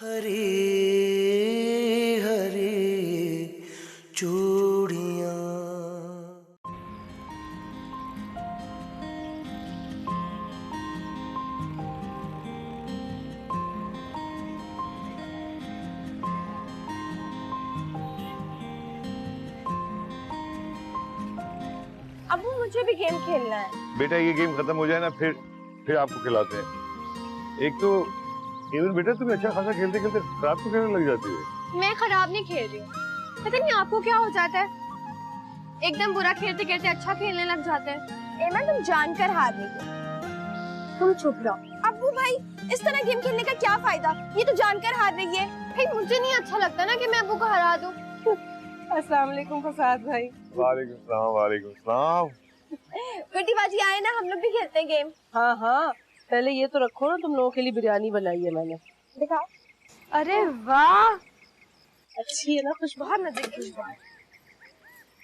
हरी हरी चूड़ियां। अबू मुझे भी गेम खेलना है। बेटा ये गेम खत्म हो जाए ना फिर आपको खिलाते हैं। एक तो इवन बेटा तुम अच्छा खासा खेलते खेलते रात को खेलने लग जाती है। मैं खराब नहीं खेल रही हूँ, पता नहीं आपको क्या हो जाता है, एकदम बुरा खेलते खेलते अच्छा खेलने लग जाते हैं। एमन तुम जानकर हार रही हो, तुम चुप रहो। अब्बू भाई इस तरह गेम खेलने का क्या फायदा, ये तो जानकर हार रही है। भाई मुझे नहीं अच्छा लगता ना कि मैं अब्बू को हरा दूं। अस्सलाम वालेकुम फसाद भाई। वालेकुम सलाम वालेकुम सलाम। गुड्डी बाजी आए ना, हम लोग भी खेलते हैं गेम। हाँ हाँ पहले ये तो रखो ना, तुम लोगों के लिए बिरयानी बनाई है मैंने। दिखाओ। अरे वाह अच्छी है ना, खुशबू मजे की खुशबू।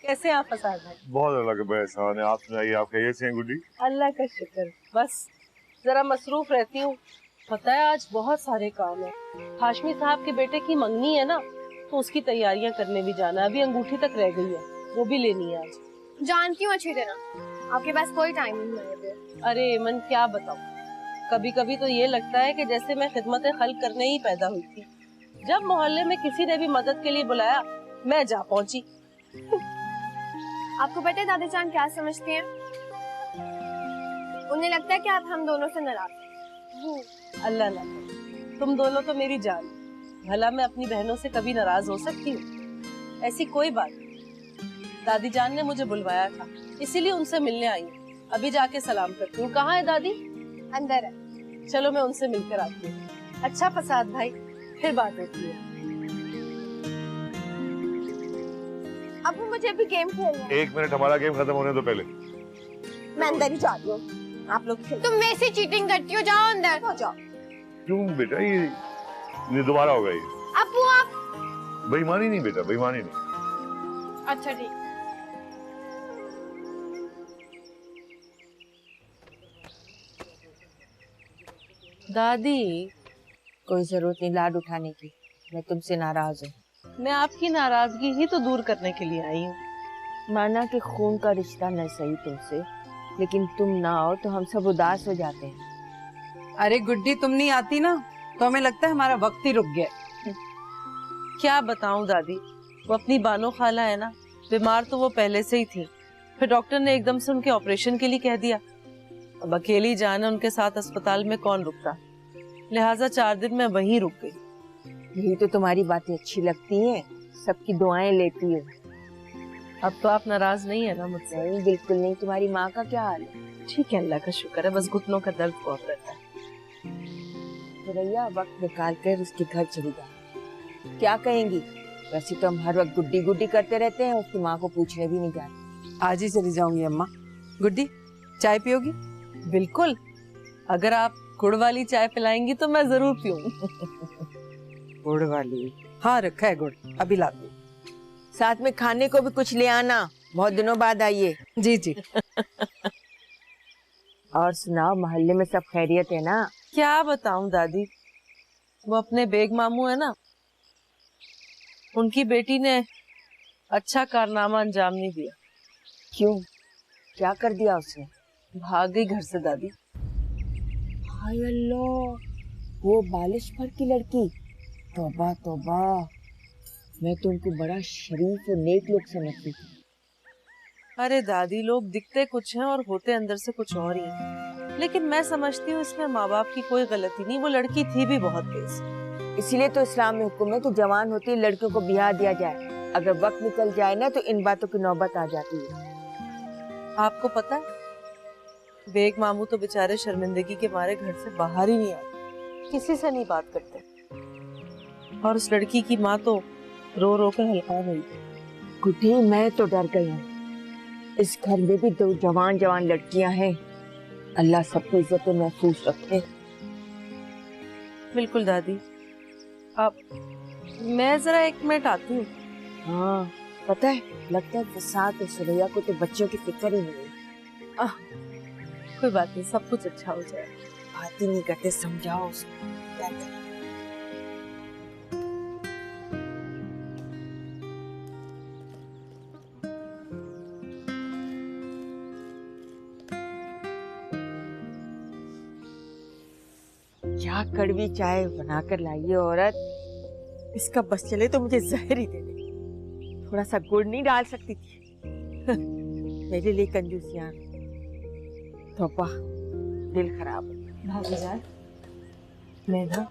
कैसे आप फसाद भाई? बहुत अल्लाह का बड़ा एहसान है। आप सुनाइए, आप कैसे हैं गुड्डी? अल्लाह का शुक्र, बस जरा मसरूफ रहती हूँ। पता है आज बहुत सारे काम है। हाशमी साहब के बेटे की मंगनी है ना, तो उसकी तैयारियां करने भी जाना। अभी अंगूठी तक रह गई है, वो भी लेनी है आज। जानती हूँ अच्छी तरह, आपके पास कोई टाइम नहीं है। अरे मन क्या बताऊं, कभी कभी तो ये लगता है कि जैसे मैं खिदमत खल्क करने ही पैदा हुई थी। जब मोहल्ले में किसी ने भी मदद के लिए बुलाया मैं जा पहुंची। आपको पता है दादी जान क्या समझती हैं? उन्हें लगता है कि आप हम दोनों से नाराज हैं। अल्लाह ना करे, तुम दोनों तो मेरी जान, भला मैं अपनी बहनों से कभी नाराज हो सकती हूँ? ऐसी कोई बात नहीं। दादी जान ने मुझे बुलवाया था, इसीलिए उनसे मिलने आई हूँ। अभी जाके सलाम करती हूँ। कहाँ है दादी? अंदर है। चलो मैं उनसे मिलकर आती हूँ। अच्छा फसाद भाई, फिर बात होती है। अब मुझे भी गेम खेलना है। 1 मिनट, हमारा गेम खत्म होने दो पहले। मैं अंदर ही जाती हूँ, आप लोग तुम वैसे चीटिंग करती हो, जाओ अंदर हो जाओ। क्यों बेटा, ये दोबारा होगा ये। अब्बू आप बेईमानी नहीं बेटा, बेईमानी नहीं। अच्छा ठीक। दादी कोई जरूरत नहीं लाड उठाने की, मैं तुमसे नाराज हूँ। मैं आपकी नाराजगी ही तो दूर करने के लिए आई हूँ। माना कि खून का रिश्ता न सही तुमसे, लेकिन तुम ना आओ तो हम सब उदास हो जाते हैं। अरे गुड्डी तुम नहीं आती ना तो हमें लगता है हमारा वक्त ही रुक गया। क्या बताऊं दादी, वो अपनी बानो खाला है ना, बीमार तो वो पहले से ही थी, फिर डॉक्टर ने एकदम से उनके ऑपरेशन के लिए कह दिया। अब अकेली जाना उनके साथ अस्पताल में कौन रुकता, लिहाजा 4 दिन में वहीं रुक गई। यही तो तुम्हारी बातें अच्छी लगती हैं, सबकी दुआएं लेती हो। अब तो आप नाराज नहीं है ना मुझसे? नहीं बिल्कुल नहीं। तुम्हारी माँ का क्या हाल है? ठीक है, अल्लाह का शुक्र है, बस घुटनों का दर्द बहुत रहता है। सुरैया वक्त निकाल कर उसके घर चली जाए, क्या कहेंगी? वैसे तो हम हर वक्त गुड्डी गुड्डी करते रहते हैं, उसकी माँ को पूछने भी नहीं जाते। आज ही चली जाऊंगी अम्मा। गुड्डी चाय पियोगी? बिल्कुल, अगर आप गुड़ वाली चाय पिलाएंगी तो मैं जरूर पीऊंगी। गुड़ वाली? हाँ रखा है गुड़, अभी ला दूँ। साथ में खाने को भी कुछ ले आना, बहुत दिनों बाद आइए। जी जी। और सुनाओ, मोहल्ले में सब खैरियत है ना? क्या बताऊं दादी, वो अपने बेग मामू है ना, उनकी बेटी ने अच्छा कारनामा अंजाम नहीं दिया। क्यों, क्या कर दिया उसने? भाग गई घर से दादी। हाय अल्लाह, वो बालिश भर की लड़की। तौबा तौबा, मैं तो उनको बड़ा शरीफ और नेक लोग समझती थी। अरे दादी, लोग दिखते कुछ हैं और होते अंदर से कुछ और ही हैं। लेकिन मैं समझती हूँ इसमें माँ बाप की कोई गलती नहीं, वो लड़की थी भी बहुत तेज। इसीलिए तो इस्लाम में हुक्म है कि जवान होती लड़कियों को ब्याह दिया जाए। अगर वक्त निकल जाए ना तो इन बातों की नौबत आ जाती है। आपको पता है, बेग मामू तो बेचारे शर्मिंदगी के मारे घर से बाहर ही नहीं आते, किसी से नहीं बात करते। और उस लड़की की माँ तो रो रो कर हल्का गई। गुड्डी मैं तो डर गई हूँ, इस घर में भी 2 जवान जवान लड़कियां हैं। अल्लाह सबको इज्जत महफूज रखे। बिल्कुल दादी, आप मैं जरा 1 मिनट आती हूँ। हाँ पता है, लगता है फसाद और सुरैया को तो बच्चों की फिक्र ही नहीं है। कोई बात नहीं, सब कुछ अच्छा हो जाएगा। बात ही नहीं करते, समझाओ उसको क्या करें। क्या कड़वी चाय बनाकर लाई है औरत। इसका बस चले तो मुझे जहर ही दे दे। थोड़ा सा गुड़ नहीं डाल सकती थी? मेरे लिए कंजूसियां। तौबा, दिल खराब हो गया। भाभी जान, मैं ना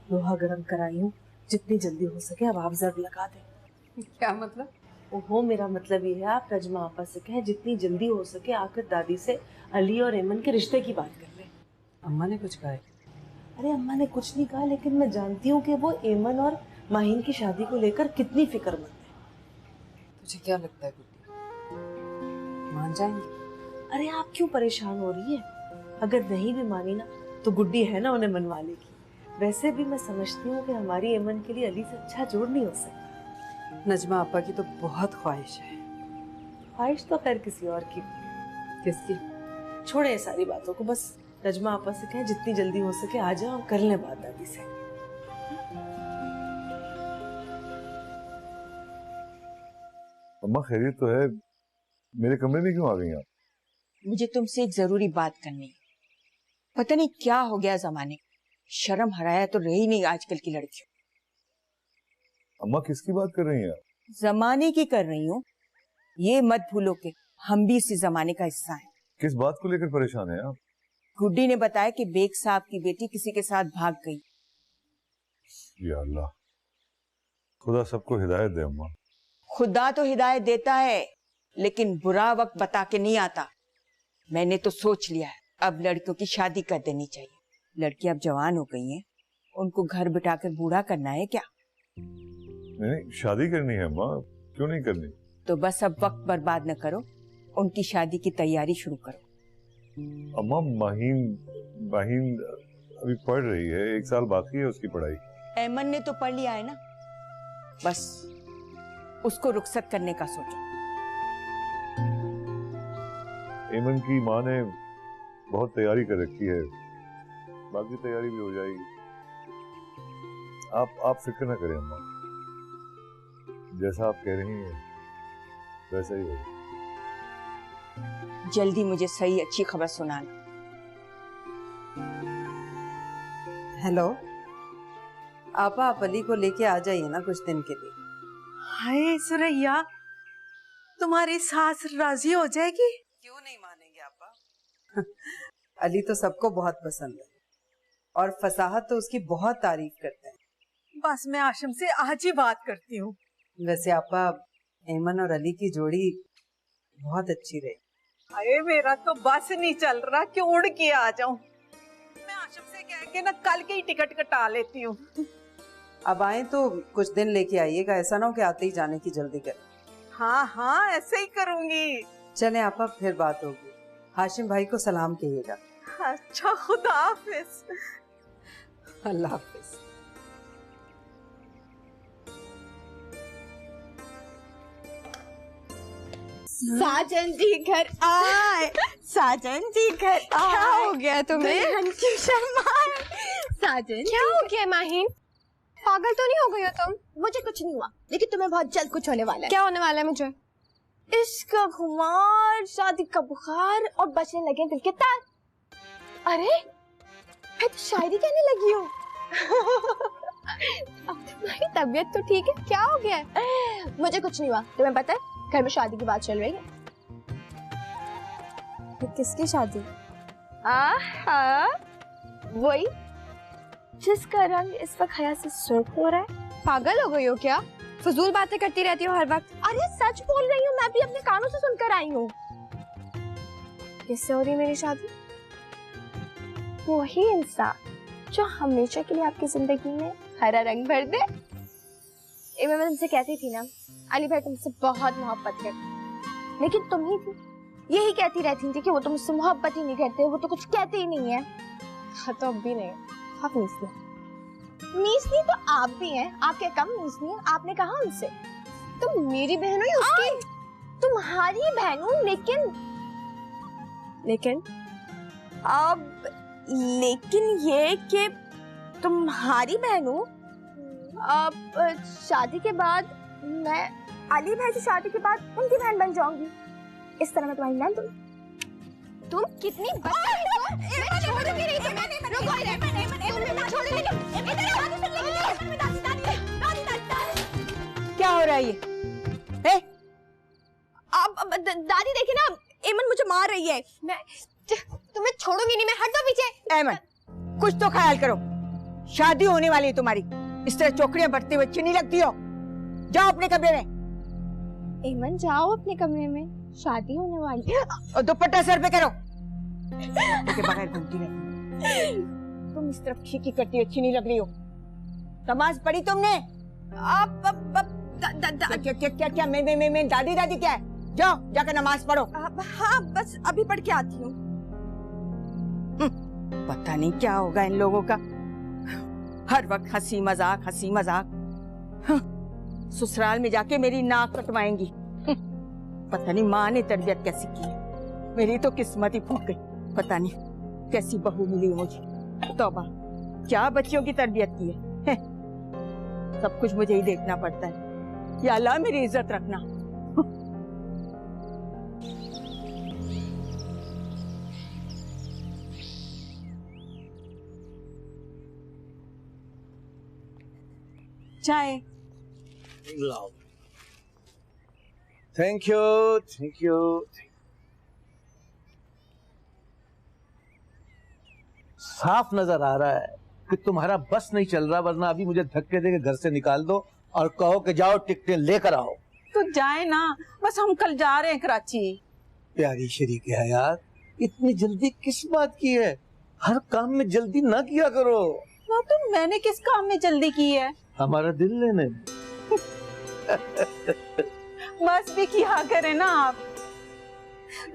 लोहा गर्म कराई हूँ, जितनी जल्दी हो सके अब आप जरूर लगा दें। क्या मतलब? ओहो, मेरा मतलब ये है आप नजमा आपा से कहें जितनी जल्दी हो सके आकर दादी से अली और एमन के रिश्ते की बात कर लें। अम्मा ने कुछ कहा है? अरे अम्मा ने कुछ नहीं कहा, लेकिन मैं जानती हूँ कि वो एमन और माहिन की शादी को लेकर कितनी फिक्रमंद है। तुझे क्या लगता है गुड्डी, मान जाएंगे? अरे आप क्यों परेशान हो रही है? अगर नहीं भी मानी ना तो गुड्डी है ना उन्हें मनवा लेगी। वैसे भी मैं समझती हूँ कि हमारी एमन के लिए अली से अच्छा जोड़ नहीं हो सकता। नजमा आपा की तो बहुत ख्वाहिश है। ख्वाहिश तो खैर किसी और की भी है। किसकी? छोड़े सारी बातों को, बस नजमा आपा से कहें जितनी जल्दी हो सके आ जाओ और कर लें बात दादी से। अम्मा खैरियत तो है, मेरे कमरे में क्यों आ गई आप? मुझे तुमसे एक जरूरी बात करनी है। पता नहीं क्या हो गया जमाने को, शर्म हराया तो रही नहीं आजकल की लड़कियों। अम्मा किसकी बात कर रही हैं आप? जमाने की कर रही हूँ। ये मत भूलो कि हम भी इसी जमाने का हिस्सा हैं। किस बात को लेकर परेशान हैं आप? गुड्डी ने बताया कि बेग साहब की बेटी किसी के साथ भाग गई। या अल्लाह, खुदा सबको हिदायत दे अम्मा। खुदा तो हिदायत देता है, लेकिन बुरा वक्त बता के नहीं आता। मैंने तो सोच लिया है, अब लड़कियों की शादी कर देनी चाहिए। लड़की अब जवान हो गई हैं, उनको घर बिठाकर बूढ़ा करना है क्या? नहीं, शादी करनी है अम्मा, क्यों नहीं करनी? तो बस अब वक्त बर्बाद न करो, उनकी शादी की तैयारी शुरू करो। अम्मा माहीन अभी पढ़ रही है, 1 साल बाकी है उसकी पढ़ाई। ऐमन ने तो पढ़ लिया है ना, बस उसको रुखसत करने का सोचो। एमन की माँ ने बहुत तैयारी कर रखी है, बाकी तैयारी भी हो जाएगी। आप फिक्र ना करें अम्मा, जैसा आप कह रही हैं वैसा ही होगा। जल्दी मुझे सही अच्छी खबर सुनाना। हेलो आपा, आप अली को लेके आ जाइए ना कुछ दिन के लिए। हाय सुरैया, तुम्हारी सास राजी हो जाएगी? क्यों नहीं मानेंगे आपा? अली तो सबको बहुत पसंद है और फसाहत तो उसकी बहुत तारीफ करते हैं। बस मैं आशम से आज ही बात करती हूँ। वैसे आपा, एमन और अली की जोड़ी बहुत अच्छी रही। अरे मेरा तो बस नहीं चल रहा कि उड़ के आ जाऊं। मैं आशम से कह के ना कल के ही टिकट कटा लेती हूँ। अब आए तो कुछ दिन लेके आइएगा, ऐसा ना हो कि आते ही जाने की जल्दी करें। हाँ हाँ, ऐसे ही करूंगी। चले आपा, फिर बात होगी। हाशिम भाई को सलाम कहिएगा। अच्छा, खुदा हाफिज। अल्लाह हाफिज। साजन जी घर आए, साजन जी घर आए। क्या हो गया तुम्हें? साजन क्या हो गया माहिन? पागल तो नहीं हो गई हो तुम? मुझे कुछ नहीं हुआ, लेकिन तुम्हें बहुत जल्द कुछ होने वाला है। क्या होने वाला है मुझे? इश्क का खुमार, शादी का बुखार और बचने लगे दिल के तार। अरे मैं तो शायरी कहने लगी हूँ। अब तुम्हारी तबीयत तो ठीक है? क्या हो गया है? मुझे कुछ नहीं हुआ। तुम्हें पता है घर में शादी की बात चल रही है। किसकी शादी? वही जिसका रंग इस वक्त हया से सुर्ख हो रहा है। पागल हो गई हो क्या? फजूल बातें करती रहती हो हर वक्त। अरे सच बोल रही हूँ, मैं भी अपने कानों से सुनकर आई हूँ। किससे हो रही है मेरी शादी? वही इंसान जो हमेशा के लिए आपकी जिंदगी में हरा रंग भर दे। मैं तुमसे कहती थी ना, अली भाई तुमसे बहुत मोहब्बत करते, लेकिन तुम ही थी यही कहती रहती थी कि वो तो मुझसे मोहब्बत ही नहीं करते, वो तो कुछ कहते ही नहीं है। हाँ तो अब भी नहीं, आप नीसनी तो आप भी हैं, आप क्या कम नीसनी है? आपने कहा उनसे तुम मेरी बहन हो या उसकी? तुम्हारी बहन हूँ, लेकिन ये कि तुम्हारी बहन हूँ। अब शादी के बाद मैं अली भाई से शादी के बाद उनकी बहन बन जाऊंगी। इस तरह मैं तुम्हारी बहन। तुम कितनी बदतमीज हो। मैं छोड़ूंगी नहीं तुम्हें। रुको मैं छोड़ूंगी नहीं। इधर आओ, सुन लेंगे। क्या हो रहा है ये? अब दादी देखिए ना, एमन मुझे मार रही है। मैं तुम्हें छोड़ूंगी नहीं मैं। हट दो पीछे। एमन, कुछ तो ख्याल करो, शादी होने वाली है तुम्हारी। इस तरह चौकड़ियां बरतते हुए अच्छी नहीं लगती हो। जाओ अपने कमरे में। एमन जाओ अपने कमरे में, शादी होने वाली है। और दुपट्टा सर पे करो। के बगैर घूमती नहीं। तुम इस तरफ खींची करती अच्छी नहीं लग रही हो। नमाज पढ़ी तुमने? क्या मैं दादी दादी क्या है? जाओ जाकर नमाज पढ़ो। हाँ बस अभी पढ़ के आती हूँ। पता नहीं क्या होगा इन लोगों का, हर वक्त हंसी मजाक हंसी मजाक। ससुराल में जाके मेरी नाक कटवाएंगी। पता नहीं माँ ने तरबियत कैसी की है। मेरी तो किस्मत ही फूट गई। पता नहीं कैसी बहू मिली मुझे। तौबा, क्या बच्चियों की तरबियत की है। सब कुछ मुझे ही देखना पड़ता है। या अल्लाह मेरी इज्जत रखना। चाय। Thank you thank you. साफ नजर आ रहा है कि तुम्हारा बस नहीं चल रहा, वरना अभी मुझे धक्के देके घर से निकाल दो और कहो कि जाओ टिकटें लेकर आओ। तो जाए ना, बस हम कल जा रहे हैं कराची। प्यारी शरीक है यार, इतनी जल्दी किस बात की है? हर काम में जल्दी ना किया करो। तो मैंने किस काम में जल्दी की है? हमारा दिल लेने। बस भी किया करे ना आप,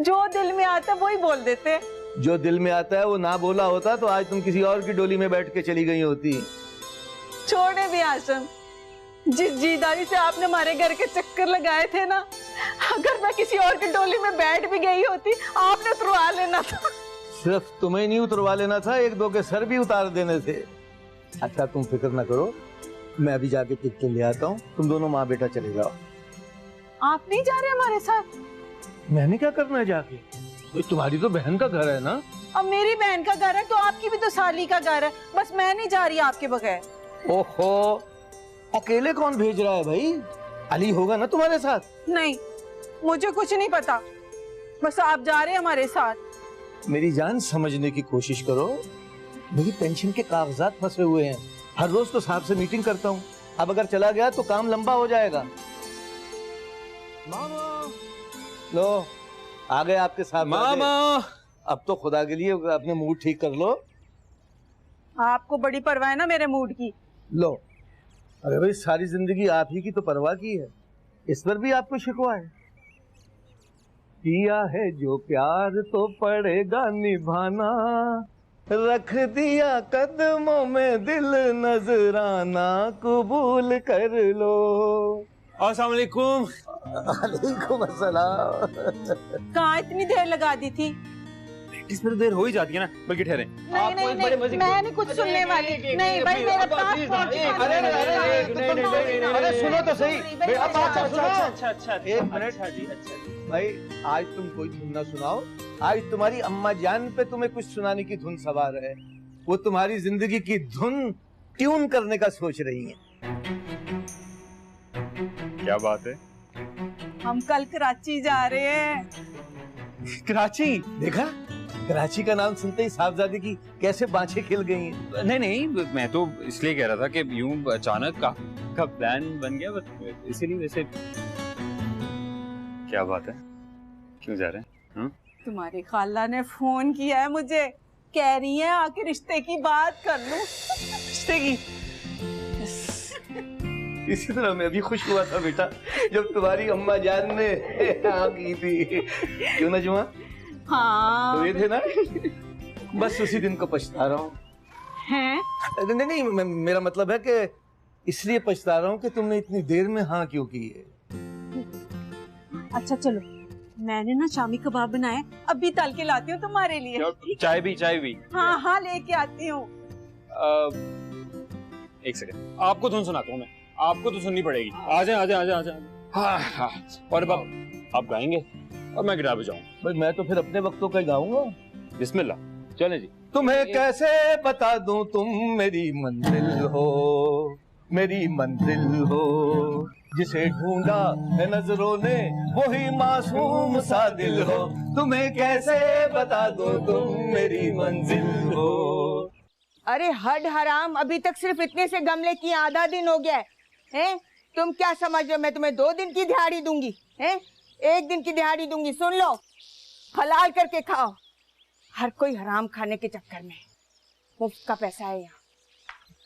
जो दिल में आता है वही बोल देते। जो दिल में आता है वो ना बोला होता तो आज तुम किसी और की डोली में बैठ के चली गई होती। छोड़े भी आशम, जिस जीदारी से आपने हमारे घर के चक्कर लगाए थे ना, अगर मैं किसी और की डोली में बैठ भी गई होती आपने उतरवा लेना था। सिर्फ तुम्हें नहीं उतरवा लेना था, एक दो के सर भी उतार देने थे। अच्छा तुम फिक्र ना करो, मैं अभी जाके टिकट ले आता हूँ। तुम दोनों माँ बेटा चले जाओ। आप नहीं जा रहे हमारे साथ? मैंने क्या करना है जाके? तुम्हारी तो बहन का घर है ना। अब मेरी बहन का घर है तो आपकी भी तो साली का घर है। बस मैं नहीं जा रही आपके बगैर। ओहो, अकेले कौन भेज रहा है भाई? अली होगा ना तुम्हारे साथ? नहीं, मुझे कुछ नहीं पता, बस आप जा रहे हैं हमारे साथ। मेरी जान समझने की कोशिश करो। मेरी पेंशन के कागजात फंसे हुए हैं। हर रोज तो साहब से मीटिंग करता हूँ। अब अगर चला गया तो काम लंबा हो जाएगा। मामा, लो आ गए आपके साथ। मामा, अब तो खुदा के लिए अपने मूड ठीक कर लो। आपको बड़ी परवाह है ना मेरे मूड की। लो, अरे भाई सारी जिंदगी आप ही की तो परवाह की है, इस पर भी आपको शिकवा है? किया है जो प्यार तो पड़ेगा निभाना, रख दिया कदमों में दिल नजराना, कबूल कर लो। अस्सलाम वालेकुम। वालेकुम अस्सलाम। कहाँ इतनी देर लगा दी थी? प्रैक्टिस में तो देर हो ही जाती है ना, बल्कि ठहरे। नहीं नहीं नहीं, मैं नहीं कुछ सुनने वाली। नहीं भाई, मेरे पास अरे सुनो तो सही। अच्छा एक मिनट। भाई आज तुम कोई धुन ना सुनाओ। आज तुम्हारी अम्मा जान पे तुम्हें कुछ सुनाने की धुन सवार है। वो तुम्हारी जिंदगी की धुन ट्यून करने का सोच रही है। क्या बात है? हम कल कराची जा रहे हैं। कराची? देखा, कराची का नाम सुनते ही साहबजादे की कैसे बाँछें खिल गई हैं। नहीं, मैं तो इसलिए कह रहा था कि यूं अचानक का प्लान बन गया, बस इसीलिए। वैसे क्या बात है, क्यों जा रहे हैं? तुम्हारी खाला ने फोन किया है मुझे, कह रही है आके रिश्ते की बात कर लूं। रिश्ते की? इसी तरह मैं भी खुश हुआ था बेटा जब तुम्हारी अम्मा जान ने हाँ की थी। क्यों ना जुमा? हाँ तो ये थे ना। बस उसी दिन को पछता रहा हूँ। हैं? नहीं, मेरा मतलब है कि इसलिए पछता रहा हूँ कि तुमने इतनी देर में हाँ क्यों की है। अच्छा चलो, मैंने ना शामी कबाब बनाए, अभी तल के लाती हूँ तुम्हारे लिए। चाय भी। हाँ लेके आती हूँ। एक सेकंड, आपको धुन सुनाता हूँ मैं, आपको तो सुननी पड़ेगी। आ जाए। हाँ। और आप गाएंगे और मैं गिटार बजाऊंगा। भाई मैं तो फिर अपने वक्तों का ही गाऊंगा। बिस्मिल्लाह। चले जी। तुम्हें कैसे बता दूं तुम मेरी मंजिल हो, मेरी मंजिल हो, जिसे ढूंढा है नजरों ने वही मासूम सा दिल हो। तुम्हें कैसे बता दूं तुम मेरी मंजिल हो। अरे हड हराम, अभी तक सिर्फ इतने से गमले की आधा दिन हो गया है, हैं? तुम क्या समझ रहे हो मैं तुम्हें 2 दिन की दिहाड़ी दूंगी, हैं? 1 दिन की दिहाड़ी दूंगी, सुन लो, हलाल करके खाओ। हर कोई हराम खाने के चक्कर में, मुफ्त का पैसा है यहाँ।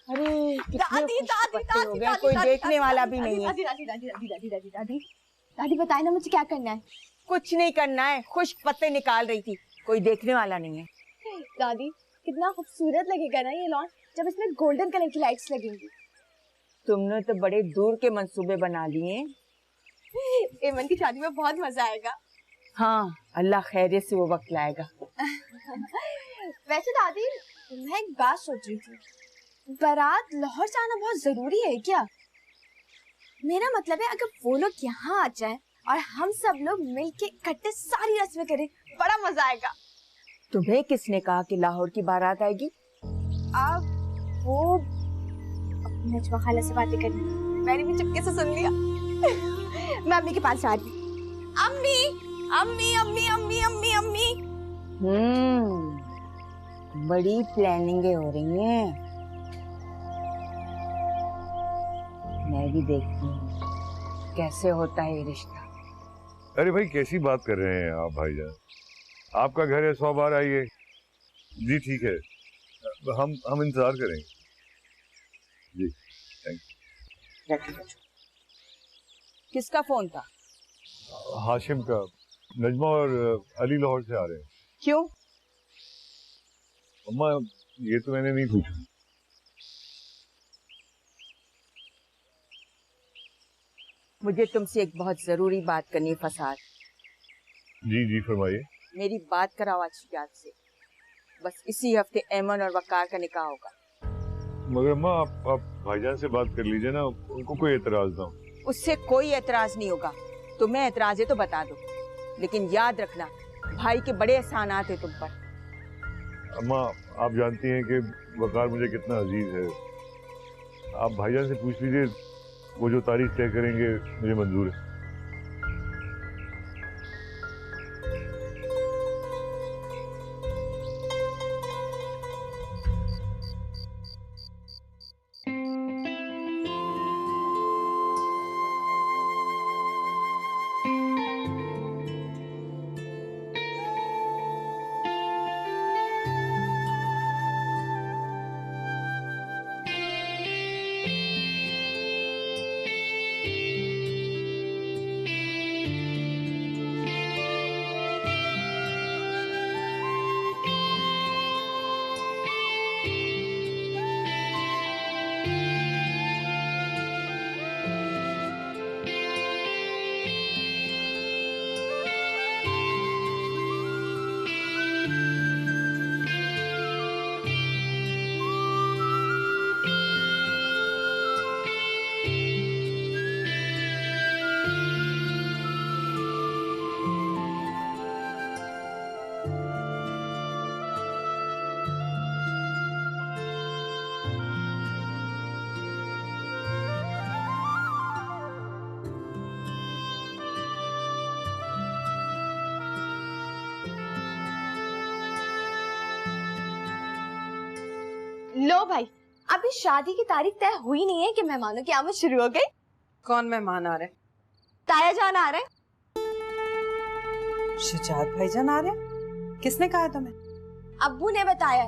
अरे दादी दादी दादी दादी कोई देखने वाला भी नहीं है। दादी दादी दादी दादी दादी दादी दादी दादी बताए ना मुझे क्या करना है। कुछ नहीं करना है, खुश्क पत्ते निकाल रही थी, कोई देखने वाला नहीं है। दादी कितना खूबसूरत लगेगा ना ये लॉन जब इसमें गोल्डन कलर की लाइट्स लगेंगी। तुमने तो बड़े दूर के मंसूबे बना लिए। एमन की शादी में बहुत मजा आएगा। हाँ, अल्लाह खैरियत से वो वक्त लाएगा। वैसे दादी मैं एक बात सोच रही थी, बारात लाहौर से आना बहुत जरूरी है क्या? मेरा मतलब है अगर वो लोग यहाँ आ जाएं और हम सब लोग मिलके इकट्ठे सारी रस्में करें, बड़ा मजा आएगा। तुम्हें किसने कहा कि लाहौर की बारात आएगी? आप वो नजमा खाला से बातें करनी, मैंने भी चुपके से सुन लिया। मैं अम्मी के पास आ रही हूँ। अम्मी अम्मी अम्मी अम्मी अम्मी अम्मी। बड़ी प्लानिंगें हो रही हैं। मैं भी देखती हूँ कैसे होता है ये रिश्ता। अरे भाई कैसी बात कर रहे हैं आप भाईजान, आपका घर है, 100 बार आइए। जी ठीक है, हम इंतजार करेंगे जी। Thank you. किसका फोन था? हाशिम का। नजमा और अली लाहौर से आ रहे हैं। क्यों? अम्मा ये तो मैंने नहीं पूछा। मुझे तुमसे एक बहुत जरूरी बात करनी है फसाद। जी जी फरमाइए। मेरी बात कराओ आज याद से, बस इसी हफ्ते ऐमन और वकार का निकाह होगा। मगर अम्मा आप भाईजान से बात कर लीजिए ना, उनको कोई एतराज ना हो। उससे कोई एतराज नहीं होगा। तुम्हें एतराज है तो बता दो, लेकिन याद रखना भाई के बड़े एहसानात है तुम पर। अम्मा आप जानती हैं कि वकार मुझे कितना अजीज है। आप भाईजान से पूछ लीजिए, वो जो तारीख तय करेंगे मुझे मंजूर है। लो भाई, अभी शादी की तारीख तय हुई नहीं है कि मेहमानों की आमद शुरू हो गई। कौन मेहमान आ रहे? ताया जान आ रहे। शुजात भाईजान आ रहे? किसने कहा तुम्हें? अब्बू ने बताया।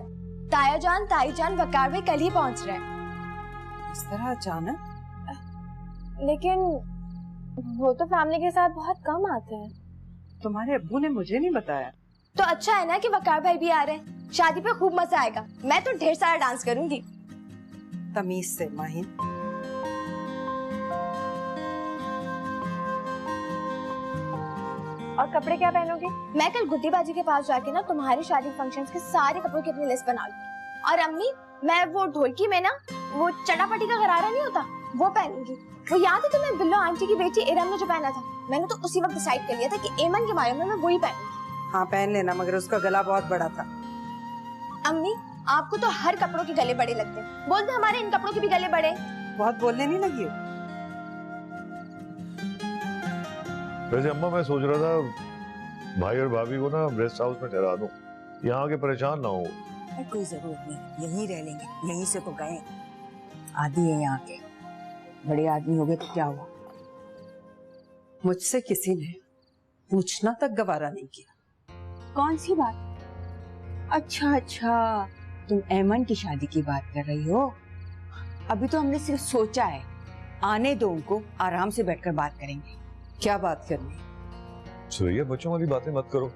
ताया जान, ताई जान, वकार भाई कल ही पहुंच रहे हैं। इस तरह अचानक? लेकिन वो तो फैमिली के साथ बहुत कम आते हैं। तुम्हारे अब्बू ने मुझे नहीं बताया। तो अच्छा है ना कि वकार भाई भी आ रहे हैं। शादी पे खूब मजा आएगा। मैं तो ढेर सारा डांस करूंगी। तमीज से माहिन। और कपड़े क्या पहनोगे? मैं कल गुड्डी बाजी के पास जाके ना तुम्हारी शादी फंक्शंस के सारे कपड़ों की अपनी लिस्ट बना लूंगी। और अम्मी, मैं वो ढोलकी में ना वो चटापटी का गरारा नहीं होता, वो पहनूंगी। वो याद है तुम्हें बिल्लो आंटी की बेटी इरम ने जो पहना था? मैंने तो उसी वक्त डिसाइड कर लिया था कि एमन के बारे में मैं वही पहनूंगी। हाँ पहन लेना, मगर उसका गला बहुत बड़ा था। अम्मी आपको तो हर कपड़ों के गले बड़े लगते हैं, बोल दो हमारे इन कपड़ों के भी गले बड़े। बहुत बोलने नहीं लगी हो? वैसे अम्मा मैं सोच रहा था भाई और भाभी को ना रेस्ट हाउस में ठहरा दूं, यहाँ आके परेशान ना हो। कोई जरूरत नहीं, यहीं रह लेंगे, यहीं से तो गए, आदि है यहाँ के, बड़े आदमी हो गए तो क्या हुआ। मुझसे किसी ने पूछना तक गवारा नहीं किया। कौन सी बात? अच्छा अच्छा, तुम ऐमन की शादी की बात कर रही हो। अभी तो हमने सिर्फ सोचा है, आने दो उनको, आराम से बैठकर बात करेंगे। क्या बात करनी? सुरैया बच्चों वाली बातें मत करो,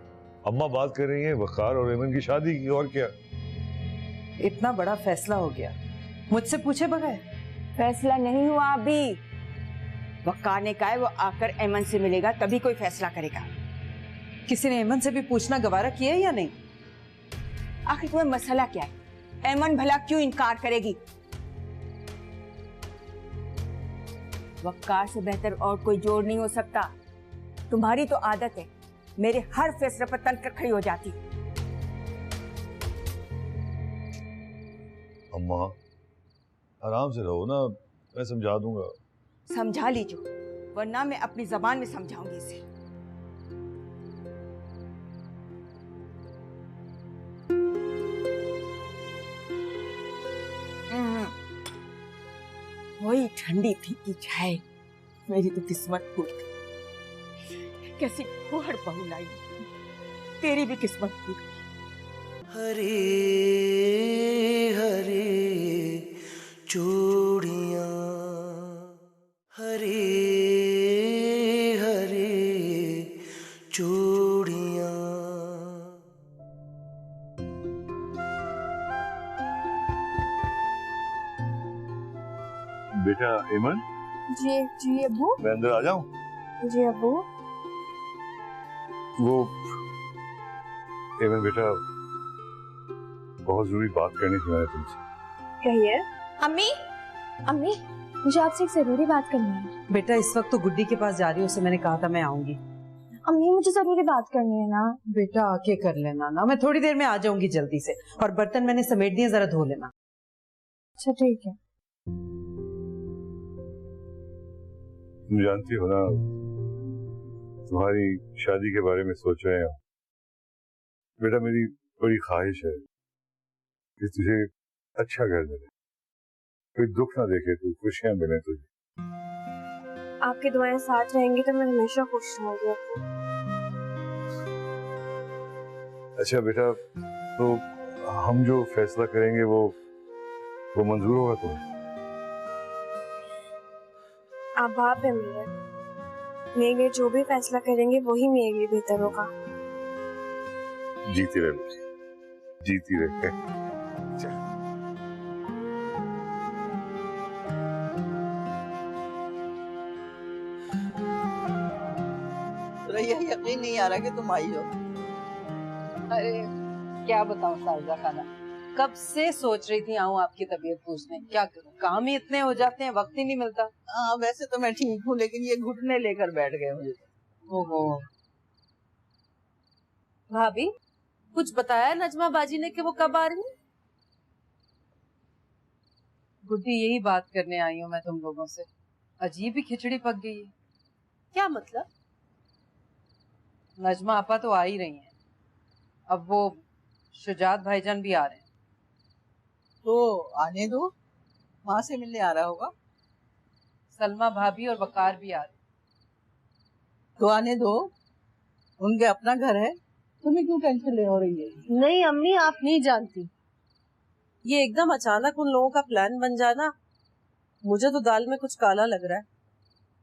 अम्मा बात कर रही हैं वकार और ऐमन की शादी की, और क्या। इतना बड़ा फैसला हो गया मुझसे पूछे बगैर? फैसला नहीं हुआ अभी, वकार ने कहा है वो आकर ऐमन से मिलेगा तभी कोई फैसला करेगा। किसी ने ऐमन से भी पूछना गवारा किया है या नहीं? आखिर तुम्हें मसला क्या है? ऐमन भला क्यों इनकार करेगी? वकार से बेहतर और कोई जोड़ नहीं हो सकता। तुम्हारी तो आदत है मेरे हर फैसले पर तन कर खड़ी हो जाती। अम्मा आराम से रहो ना, मैं समझा दूंगा। समझा लीजिए, वरना मैं अपनी जबान में समझाऊंगी इसे। वही ठंडी फीकी चाय, मेरी तो किस्मत फूट गई। कैसी घोड़ बहू लाई, तेरी भी किस्मत फूट गई। हरे हरे चूड़ियां, हरे हरे चूड़ियां। बेटा ऐमन, जी जी अब्बू। मैं अंदर आ जाऊं? जी अब्बू। वो ऐमन बेटा, बहुत जरूरी बात करनी थी मैंने तुमसे। कहिए। अम्मी अम्मी मुझे आपसे एक जरूरी बात करनी है। बेटा इस वक्त तो गुड्डी के पास जा रही हूँ, उससे मैंने कहा था मैं आऊंगी। अम्मी मुझे जरूरी बात करनी है ना। बेटा आके कर लेना ना, मैं थोड़ी देर में आ जाऊंगी जल्दी से। और बर्तन मैंने समेट दिए, जरा धो लेना। अच्छा ठीक है। तुम जानती हो ना, तुम्हारी शादी के बारे में सोच रहे हैं बेटा। मेरी बड़ी ख्वाहिश है कि तुझे अच्छा घर मिले, कोई दुख ना देखे तू, खुशियां मिले तुझे। आपकी दुआएं साथ रहेंगी तो मैं हमेशा खुश रहूंगी। अच्छा बेटा, तो हम जो फैसला करेंगे वो मंजूर होगा तुम्हें? आप बाप है मेरे, मेरे लिए जो भी फैसला करेंगे वही मेरे लिए बेहतर होगा। जीती रहे बेटी, जीती रहे। सुरैया, यकीन नहीं आ रहा कि तुम आई हो। अरे क्या बताऊं सारजा खाना, कब से सोच रही थी आऊं आपकी तबीयत पूछने। क्या करूं, काम ही इतने हो जाते हैं, वक्त ही नहीं मिलता। हाँ वैसे तो मैं ठीक हूँ, लेकिन ये घुटने लेकर बैठ गए मुझे। ओहो। भाभी कुछ बताया नजमा बाजी ने कि वो कब आ रही है? गुड्डी यही बात करने आई हूँ मैं तुम लोगों से। अजीब ही खिचड़ी पक गई है। क्या मतलब? नजमा आपा तो आ ही रही हैं, अब वो शुजात भाईजान भी आ रहे हैं। तो आने दो, वहां से मिलने आ रहा होगा। सलमा भाभी और वकार भी आ रहे हैं। तो आने दो, उनके अपना घर है, तुम्हें क्यों टेंशन ले हो रही है? नहीं अम्मी, आप नहीं जानती, ये एकदम अचानक उन लोगों का प्लान बन जाना, मुझे तो दाल में कुछ काला लग रहा है।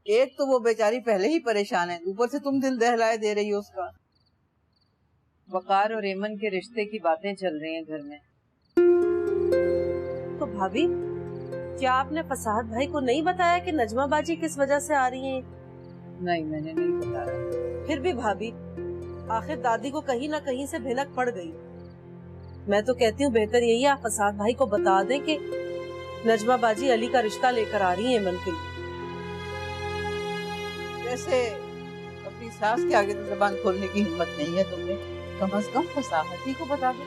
एक तो वो बेचारी पहले ही परेशान है, ऊपर से तुम दिल दहलाए दे रही हो उसका। वकार और ऐमन के रिश्ते की बातें चल रही हैं घर में। तो भाभी क्या आपने फसाद भाई को नहीं बताया कि नजमा बाजी किस वजह से आ रही हैं? नहीं, मैंने नहीं बताया। फिर भी भाभी, आखिर दादी को कहीं ना कहीं से भिनक पड़ गई। मैं तो कहती हूँ बेहतर यही आप फसाद भाई को बता दें कि नजमा बाजी अली का रिश्ता लेकर आ रही है ऐमन के लिए। वैसे अपनी सास के आगे तो जबान खोलने की हिम्मत नहीं है तुम्हें, कम से कम फसाहती को बता दो।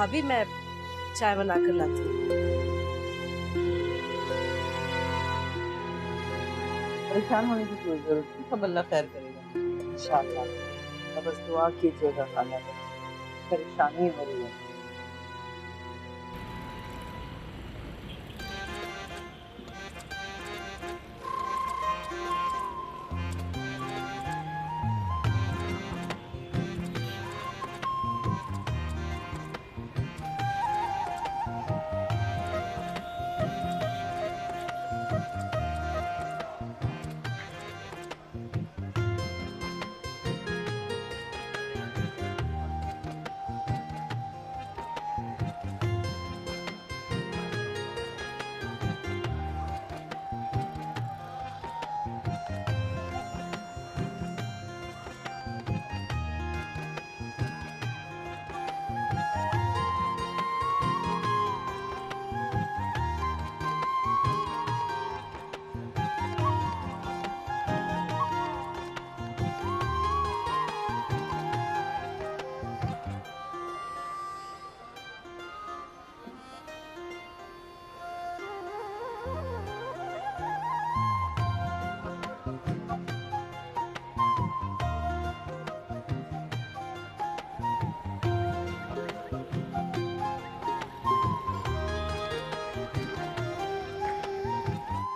भाभी मैं चाय बना कर लाती हूँ। परेशान होने की कोई जरूरत नहीं, सब अल्लाह खैर करेगा इंशाअल्लाह। अब बस दुआ कीजिएगा खाना में, परेशानी हो रही है।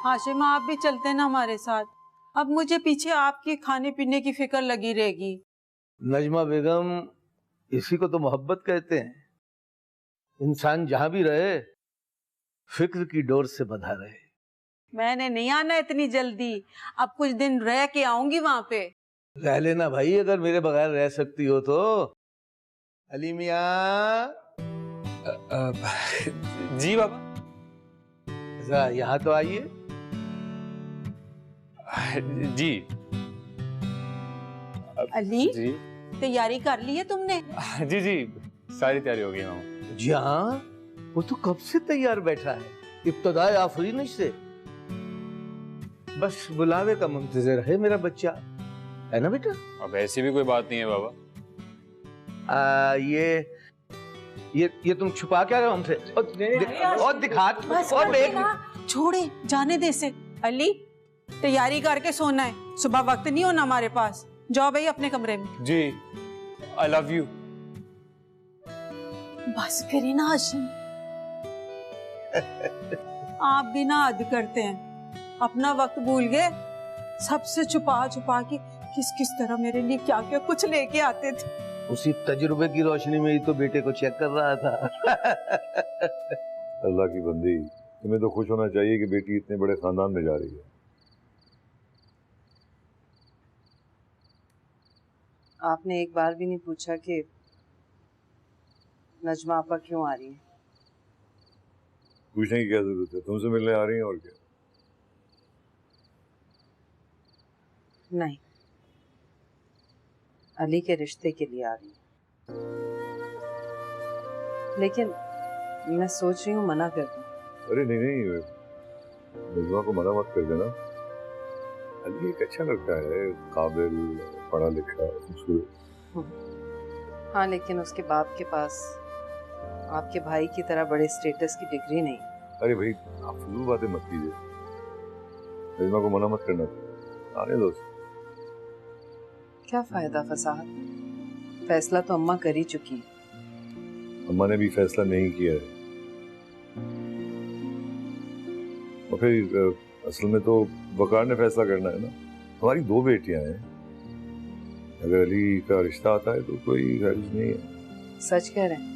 हाशिमा आप भी चलते ना हमारे साथ, अब मुझे पीछे आपके खाने पीने की फिक्र लगी रहेगी। नजमा बेगम, इसी को तो मोहब्बत कहते हैं। इंसान जहां भी रहे फिक्र की डोर से बंधा रहे। मैंने नहीं आना इतनी जल्दी, अब कुछ दिन रह के आऊंगी वहां पे। रह लेना भाई, अगर मेरे बगैर रह सकती हो तो। अली मियां। जी बाबा। जरा यहाँ तो आइए। जी। अली, जी तैयारी कर ली है तुमने? जी जी, सारी तैयारी हो गई मामा। जी हाँ, वो तो कब से तैयार बैठा है, इब्तदाए आफरीन से। बस बुलावे का मुंतजर है मेरा बच्चा, है ना बेटा? अब ऐसी भी कोई बात नहीं है बाबा। ये तुम छुपा क्या रहे हो हमसे? और दिखा और देख। छोड़े, जाने दे से। अली, तैयारी करके सोना है, सुबह वक्त नहीं होना हमारे पास। जाओ भाई अपने कमरे में। जी, आई लव यू। बस करी ना हाशिम, आप भी ना हद करते हैं। अपना वक्त भूल गए, सबसे छुपा छुपा के किस किस तरह मेरे लिए क्या क्या कुछ लेके आते थे। उसी तजुर्बे की रोशनी में ही तो बेटे को चेक कर रहा था। अल्लाह की बंदी, तुम्हें तो खुश होना चाहिए कि बेटी इतने बड़े खानदान में जा रही है। आपने एक बार भी नहीं पूछा कि नजमा आपा क्यों आ रही है? पूछने की क्या जरूरत है, तुमसे मिलने आ रही हैं और क्या। नहीं, अली के रिश्ते के लिए आ रही है। लेकिन मैं सोच रही हूँ मना कर दूं। अरे नहीं नहीं, नजमा को मना मत कर देना। अली एक अच्छा लड़का है, काबिल, पढ़ा लिखा, खूबसूरत। हाँ, लेकिन उसके बाप के पास आपके भाई की तरह बड़े स्टेटस की डिग्री नहीं। अरे भाई, आप फजूल बातें मत कीजिए, नजमा को मना मत करना, आने दो। क्या फायदा फसाहत, फैसला तो अम्मा कर ही चुकी है। अम्मा ने भी फैसला नहीं किया है, और फिर असल में तो वकार ने फैसला करना है ना। हमारी 2 बेटियां हैं, अगर अली का रिश्ता आता है तो कोई हर्ज नहीं है। सच कह रहे हैं?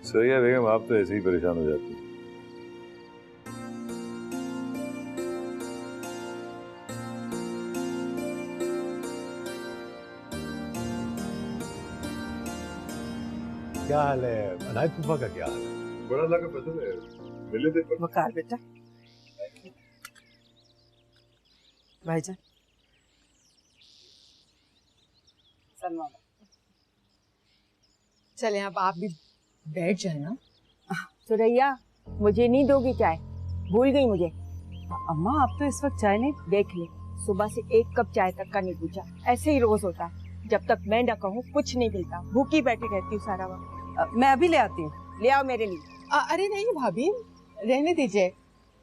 सही है बेगम, आप तो ऐसे ही परेशान हो जाती हैं। क्या हाल है अनायत फूफा का? क्या हाल है? बड़ा अल्लाह का फजल है, मिले थे। वकार बेटा, भाईजान, सलमान, चले अब आप भी बैठ जाए ना। सुरैया, मुझे नहीं दोगी चाय? भूल गई मुझे। अम्मा आप तो इस वक्त चाय नहीं। देख ले, सुबह से 1 कप चाय तक का नहीं पूछा। ऐसे ही रोज होता है, जब तक मैं न कहूँ कुछ नहीं मिलता, भूखी बैठी रहती हूँ सारा वक्त। मैं अभी ले आती हूँ। ले आओ मेरे लिए। अरे नहीं भाभी, रहने दीजिए,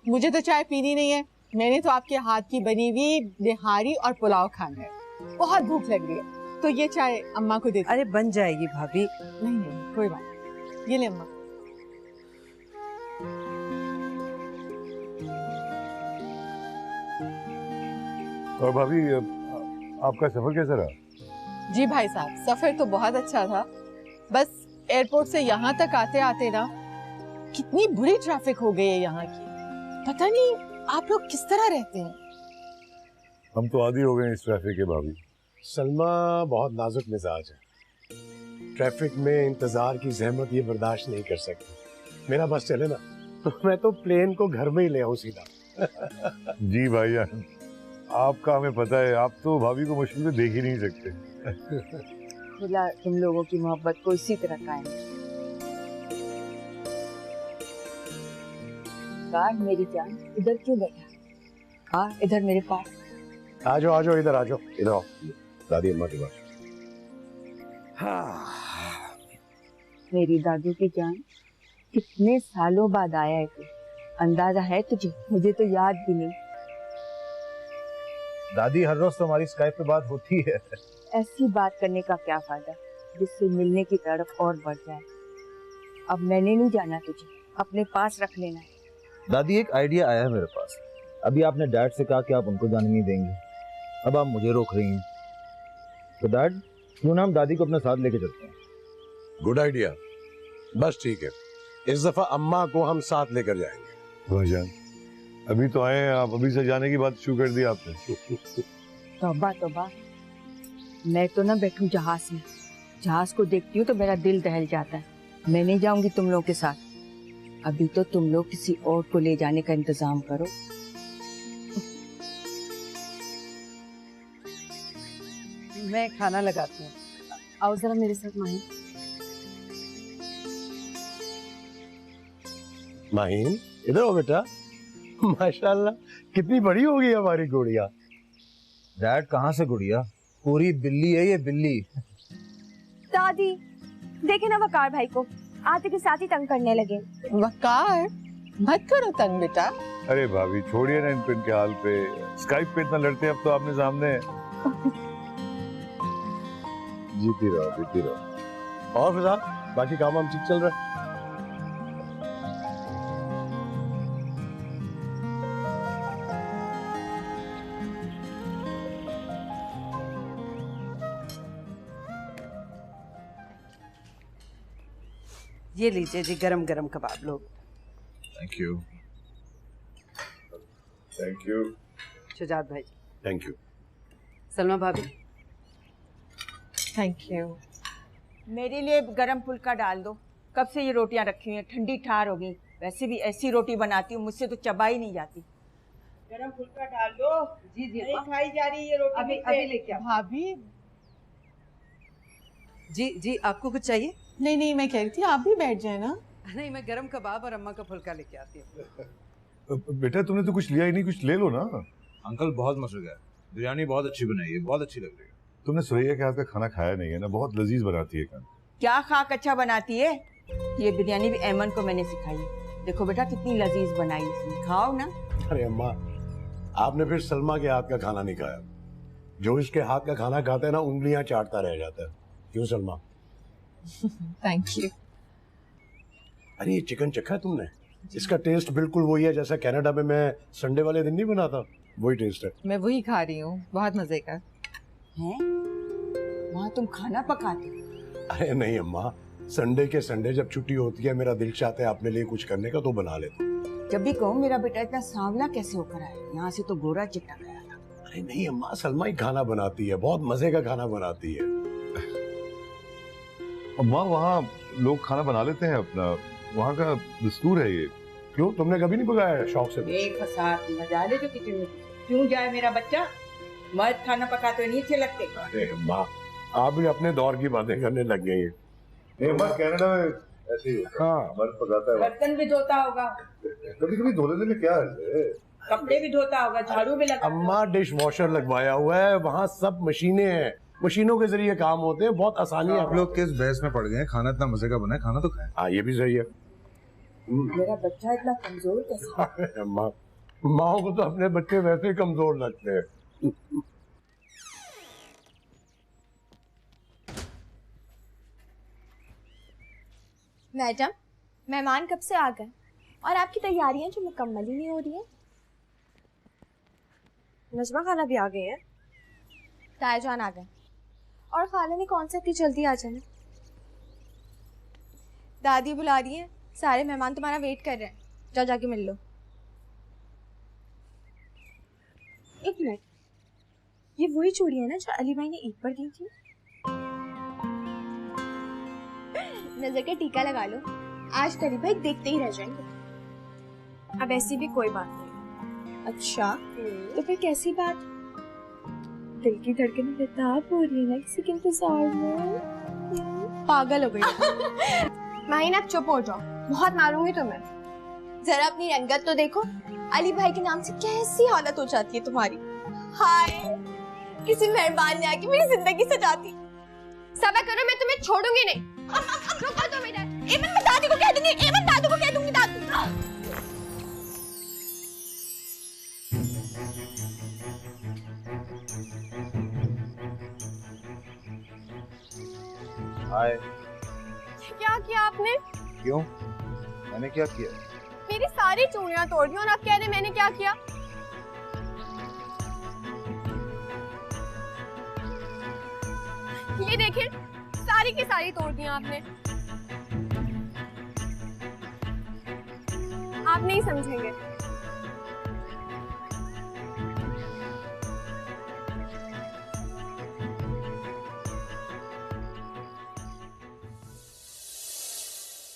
मुझे तो चाय पीनी नहीं है। मैंने तो आपके हाथ की बनी हुई निहारी और पुलाव खाना है, बहुत भूख लग रही है, तो ये चाय अम्मा को दे दो। अरे बन जाएगी भाभी। नहीं नहीं कोई बात नहीं, ये ले अम्मा। और भाभी आपका सफर कैसा रहा? जी भाई साहब, सफर तो बहुत अच्छा था, बस एयरपोर्ट से यहाँ तक आते आते ना कितनी बुरी ट्रैफिक हो गई है यहाँ की। पता नहीं आप लोग किस तरह रहते हैं। हम तो आदी हो गए इस ट्रैफिक के भाभी। सलमा बहुत नाजुक मिजाज है, ट्रैफक में इंतजार की जहमत ये बर्दाश्त नहीं कर सकती। मेरा बस चले ना तो मैं तो प्लेन को घर में ही ले आऊं सीधा। जी भाईजान, आपका हमें पता है, आप तो भाभी को मुश्किल से देख ही नहीं सकते। खुदा तुम लोगों की मोहब्बत को इसी तरह कायम रखे। मेरी जान इधर क्यों बैठा? हाँ इधर मेरे पास आ जाओ इधर आ जाओ, इधर आओ दादी अम्मा के पास। मेरी दादू की जान, कितने सालों बाद आया है तू, अंदाजा है तुझे? मुझे तो याद भी नहीं। दादी हर रोज तो हमारी स्काइप पे बात होती है। ऐसी बात करने का क्या फायदा जिससे मिलने की तड़प और बढ़ जाए। अब मैंने नहीं जाना तुझे, अपने पास रख लेना है। दादी एक आइडिया आया है मेरे पास। अभी आपने डैड से कहा कि आप उनको जाने नहीं देंगे, अब आप मुझे रोक रही हैं, तो डैड क्यों ना हम दादी को अपने साथ लेके चलते हैं? गुड आइडिया, बस ठीक है, इस दफा अम्मा को हम साथ लेकर जाएंगे। भाईजान अभी तो आए हैं आप, अभी से जाने की बात शुरू कर दी आपने। तौबा तौबा, मैं तो ना बैठूं जहाज में, जहाज को देखती हूँ तो मेरा दिल दहल जाता है। मैं नहीं जाऊंगी तुम लोगों के साथ, अभी तो तुम लोग किसी और को ले जाने का इंतजाम करो। मैं खाना लगाती हूँ, आओ जरा मेरे साथ माही। माहीन इधर हो बेटा। माशाल्लाह कितनी बड़ी हो गई हमारी गुड़िया। डैड कहाँ से गुड़िया, पूरी बिल्ली है ये, बिल्ली। दादी देखे ना वकार भाई को, आते के साथ ही तंग करने लगे। वकार मत करो तंग बेटा। अरे भाभी छोड़िए ना इनके हाल पे, स्काइप पे इतना लड़ते हैं, अब तो आपने सामने है। जीती रहो। और फिजा बाकी काम हम ठीक चल रहा है? ये लीजिए जी गरम गरम कबाब लोग। Thank you. Thank you. Shujaat भाई। Thank you. सलमा भाभी। Thank you. मेरे लिए गरम फुल्का डाल दो, कब से ये रोटियां रखी हुई हैं, ठंडी ठार हो गई। वैसे भी ऐसी रोटी बनाती हूँ, मुझसे तो चबा ही नहीं जाती। गरम फुल्का डाल दो। जी जी नहीं खाई जा रही ये रोटी। अभी लेके आओ। भाभी जी आपको कुछ चाहिए? नहीं मैं कह रही थी आप भी बैठ जाए ना। नहीं, मैं गरम कबाब और अम्मा का फुल्का लेके आती हूँ। बेटा तुमने तो कुछ लिया ही नहीं, कुछ ले लो ना। अंकल बहुत मशहूर है, बिरयानी बहुत अच्छी बनाई है, बहुत अच्छी लग रही है। तुमने सुरैया के हाथ का खाना खाया नहीं है ना, बहुत लजीज बनाती है खाना। क्या खाक अच्छा बनाती है। ये बिरयानी भी ऐमन को मैंने सिखाई है। देखो बेटा कितनी लजीज बनाई इसने, खाओ ना। अरे अम्मा, आपने फिर सलमा के हाथ का खाना नहीं खाया। जो इसके हाथ का खाना खाता है ना, उंगलियां चाटता रह जाता है। क्यों सलमा? Thank you. अरे ये चिकन चखा तुमने? इसका टेस्ट बिल्कुल वही है जैसा कनाडा में मैं संडे वाले दिन नहीं बनाता, वही टेस्ट है। मैं वही खा रही हूँ, बहुत मजे का है। वहाँ तुम खाना पकाते? अरे नहीं अम्मा, संडे के संडे जब छुट्टी होती है, मेरा दिल चाहता है अपने लिए कुछ करने का, तो बना लेता। जब भी कहूँ मेरा बेटा इतना सांवला कैसे होकर आया, यहाँ से तो गोरा चिट्टा गया था। अरे नहीं अम्मा, सलमा ही खाना बनाती है, बहुत मजे का खाना बनाती है। अम्मा वहाँ लोग खाना बना लेते हैं अपना, वहाँ का दस्तूर है ये। क्यों, तुमने कभी नहीं पकाया शौक से? एक फसाद मजा ले जो किचन में क्यों जाए मेरा बच्चा। मर्द खाना पकाते नहीं अच्छे लगते। अरे अम्मा, आप भी अपने दौर की बातें करने लग गई हैं। कनाडा में ऐसे ही होता है। हाँ, मर्द पकाता है। बर्तन भी धोता होगा, कभी कभी धो लेने में क्या है, कपड़े भी धोता होगा, झाड़ू भी लगा। अम्मा डिश वॉशर लगवाया हुआ है, वहाँ सब मशीनें हैं, मशीनों के जरिए काम होते हैं, बहुत आसानी है। आप लोग किस बहस में पड़ गए हैं? खाना इतना मजे का बना है, खाना तो खाएं। हाँ, ये भी सही है। मेरा बच्चा इतना कमजोर कैसे? माँ को तो अपने बच्चे वैसे ही कमजोर लगते हैं। मैडम, मेहमान कब से आ गए और आपकी तैयारियां जो मुकम्मल ही नहीं हो रही हैं। नजमा खाला भी आ गए हैं। तायाजान आ गए और खाला ने कौन सा इतनी जल्दी आ जाना। दादी बुला रही है, सारे मेहमान तुम्हारा वेट कर रहे हैं, जाओ जाके मिल लो। एक मिनट, ये वही चूड़ी है ना जो अली भाई ने ईद पर दी थी? नजर का टीका लगा लो, आज करीब भाई देखते ही रह जाएंगे। अब ऐसी भी कोई बात नहीं। अच्छा, तो फिर कैसी बात? दिल की धड़कन बेताब हो रही है ना किसी के इंतजार में। पागल हो गई। माहिन, आप चुप हो जाओ, बहुत मारूंगी तुम्हें। जरा अपनी रंगत तो देखो, अली भाई के नाम से कैसी हालत हो जाती है तुम्हारी। हाय, किसी मेहरबान ने आके मेरी जिंदगी सजाती। सब्र करो, मैं तुम्हें छोड़ूंगी नहीं। रुको तुम इधर। एमन, मैं दादी को कह दूंगी, एमन दादू को कह दूंगी। दादू हाय। क्या किया आपने? क्यों? मैंने क्या किया? मेरी सारी चूड़ियां तोड़ दी और आप कह रहे मैंने क्या किया? ये देखिए, सारी की सारी तोड़ दी आपने। आप नहीं समझेंगे।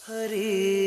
हरी